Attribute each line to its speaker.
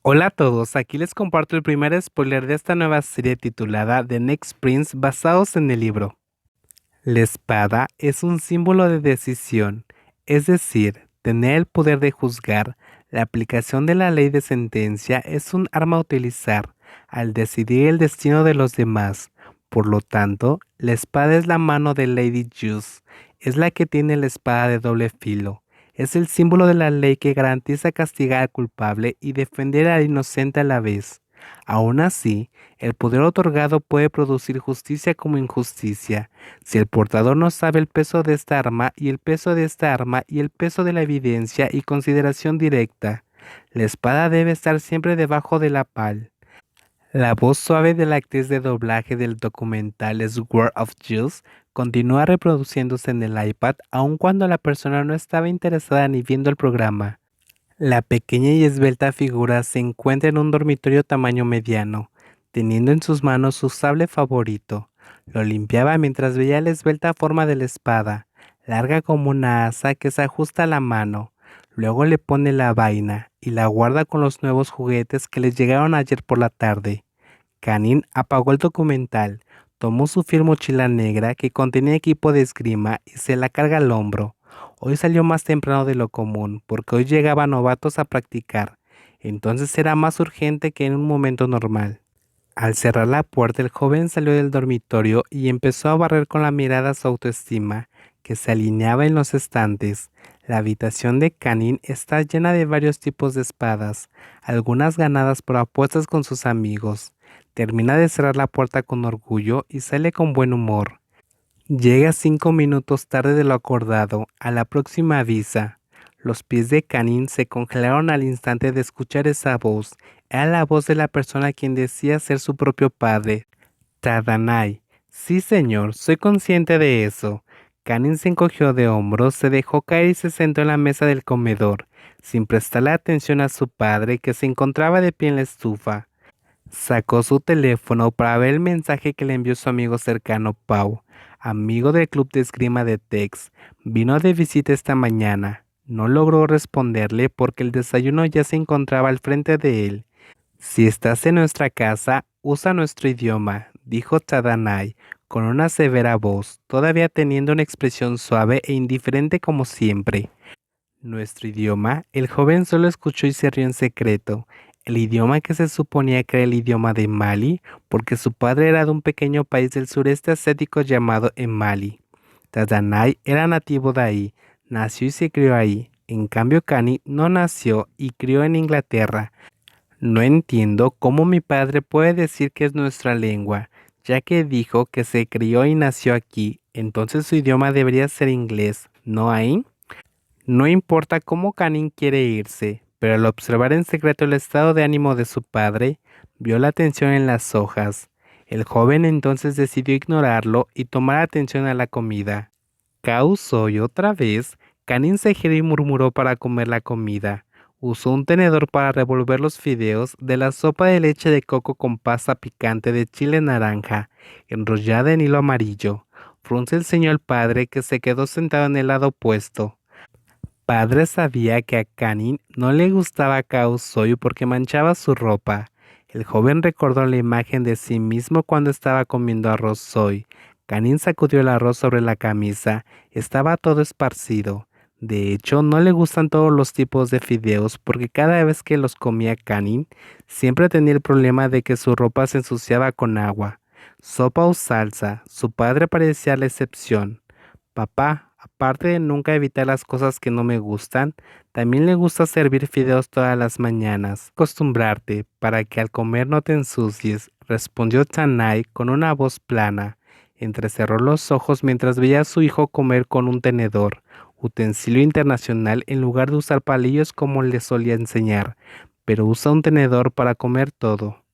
Speaker 1: Hola a todos, aquí les comparto el primer spoiler de esta nueva serie titulada The Next Prince basados en el libro. La espada es un símbolo de decisión, es decir, tener el poder de juzgar. La aplicación de la ley de sentencia es un arma a utilizar al decidir el destino de los demás. Por lo tanto, la espada es la mano de Lady Juice, es la que tiene la espada de doble filo. Es el símbolo de la ley que garantiza castigar al culpable y defender al inocente a la vez. Aún así, el poder otorgado puede producir justicia como injusticia. Si el portador no sabe el peso de esta arma y el peso de esta arma y el peso de la evidencia y consideración directa, la espada debe estar siempre debajo de la pal. La voz suave de la actriz de doblaje del documental Sword of Juice continúa reproduciéndose en el iPad aun cuando la persona no estaba interesada ni viendo el programa. La pequeña y esbelta figura se encuentra en un dormitorio tamaño mediano, teniendo en sus manos su sable favorito. Lo limpiaba mientras veía la esbelta forma de la espada, larga como una asa que se ajusta a la mano. Luego le pone la vaina y la guarda con los nuevos juguetes que les llegaron ayer por la tarde. Canin apagó el documental, tomó su fiel mochila negra que contenía equipo de esgrima y se la carga al hombro. Hoy salió más temprano de lo común, porque hoy llegaban novatos a practicar. Entonces era más urgente que en un momento normal. Al cerrar la puerta, el joven salió del dormitorio y empezó a barrer con la mirada su autoestima, que se alineaba en los estantes. La habitación de Canin está llena de varios tipos de espadas, algunas ganadas por apuestas con sus amigos. Termina de cerrar la puerta con orgullo y sale con buen humor. Llega 5 minutos tarde de lo acordado, a la próxima avisa. Los pies de Canin se congelaron al instante de escuchar esa voz. Era la voz de la persona quien decía ser su propio padre, Tadanai. Sí, señor, soy consciente de eso. Canin se encogió de hombros, se dejó caer y se sentó en la mesa del comedor, sin prestarle atención a su padre que se encontraba de pie en la estufa. Sacó su teléfono para ver el mensaje que le envió su amigo cercano Pau, amigo del club de esgrima de Tex. Vino de visita esta mañana. No logró responderle porque el desayuno ya se encontraba al frente de él. Si estás en nuestra casa, usa nuestro idioma, dijo Tadanai, con una severa voz, todavía teniendo una expresión suave e indiferente como siempre. Nuestro idioma, el joven solo escuchó y se rió en secreto. El idioma que se suponía que era el idioma de Mali, porque su padre era de un pequeño país del sureste asiático llamado Mali. Tadanai era nativo de ahí, nació y se crió ahí. En cambio, Kani no nació y crió en Inglaterra. No entiendo cómo mi padre puede decir que es nuestra lengua, ya que dijo que se crió y nació aquí, entonces su idioma debería ser inglés, ¿no hay? No importa cómo Canin quiere irse, pero al observar en secreto el estado de ánimo de su padre, vio la tensión en las hojas. El joven entonces decidió ignorarlo y tomar atención a la comida. Causó y otra vez, Canin se giró y murmuró para comer la comida. Usó un tenedor para revolver los fideos de la sopa de leche de coco con pasta picante de chile naranja, enrollada en hilo amarillo. Frunce el ceño al padre que se quedó sentado en el lado opuesto. Padre sabía que a Canin no le gustaba Cao Soyu porque manchaba su ropa. El joven recordó la imagen de sí mismo cuando estaba comiendo arroz soy. Canin sacudió el arroz sobre la camisa. Estaba todo esparcido. De hecho, no le gustan todos los tipos de fideos porque cada vez que los comía Canin, siempre tenía el problema de que su ropa se ensuciaba con agua. Sopa o salsa, su padre parecía la excepción. Papá, aparte de nunca evitar las cosas que no me gustan, también le gusta servir fideos todas las mañanas. Acostumbrarte para que al comer no te ensucies, respondió Tanai con una voz plana. Entrecerró los ojos mientras veía a su hijo comer con un tenedor, utensilio internacional en lugar de usar palillos como le solía enseñar, pero usa un tenedor para comer todo.